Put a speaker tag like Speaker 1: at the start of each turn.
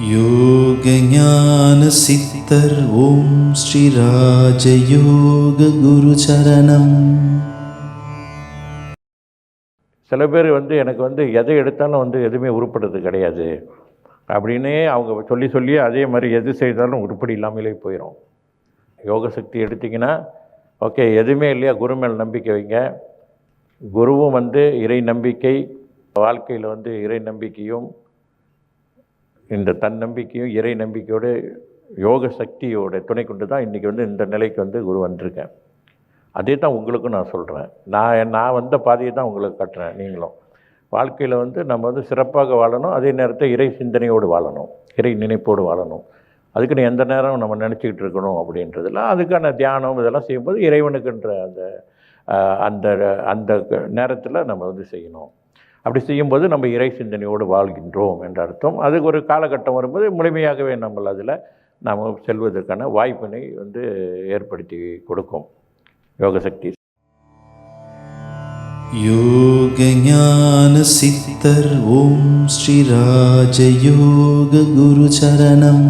Speaker 1: யோக ஞான சித்தர் ஓம் ஸ்ரீ ராஜயோக குரு சரணம்.
Speaker 2: சில பேர் எனக்கு எதை எடுத்தாலும் எதுவுமே உருப்படுறது கிடையாது அப்படின்னே அவங்க சொல்லி அதே மாதிரி எது செய்தாலும் உருப்படி இல்லாமலே போயிடும். யோக சக்தி எடுத்திங்கன்னா ஓகே, எதுவுமே இல்லையா, குரு மேல் நம்பிக்கை வைங்க. குருவும் இறை நம்பிக்கை, வாழ்க்கையில் இறை நம்பிக்கையும் இந்த தன்னம்பிக்கையும் இறை நம்பிக்கையோடு யோக சக்தியோட துணை கொண்டு தான் இன்றைக்கி இந்த நிலைக்கு குரு வந்திருக்கேன். அதே தான் உங்களுக்கும் நான் சொல்கிறேன். நான் வந்த பாதையை தான் உங்களுக்கு காட்டுறேன். நீங்களும் வாழ்க்கையில் நம்ம சிறப்பாக வாழணும், அதே நேரத்தில் இறை சிந்தனையோடு வாழணும், இறை நினைப்போடு வாழணும். அதுக்குன்னு எந்த நேரம் நம்ம நினச்சிக்கிட்டு இருக்கணும் அப்படின்றதெல்லாம் அதுக்கான தியானம் இதெல்லாம் செய்யும்போது இறைவனுக்குன்ற அந்த அந்த நேரத்தில் நம்ம செய்யணும். அப்படி செய்யும்போது நம்ம இறை சிந்தனையோடு வாழ்கின்றோம் என்ற அர்த்தம். அதுக்கு ஒரு காலகட்டம் வரும்போது முழுமையாகவே நம்ம அதில் நாம் செல்வதற்கான வாய்ப்பினை ஏற்படுத்தி கொடுக்கும் யோக சக்தி.
Speaker 1: யோக ஞான சித்தர் ஓம் ஸ்ரீ ராஜயோக குரு சரணம்.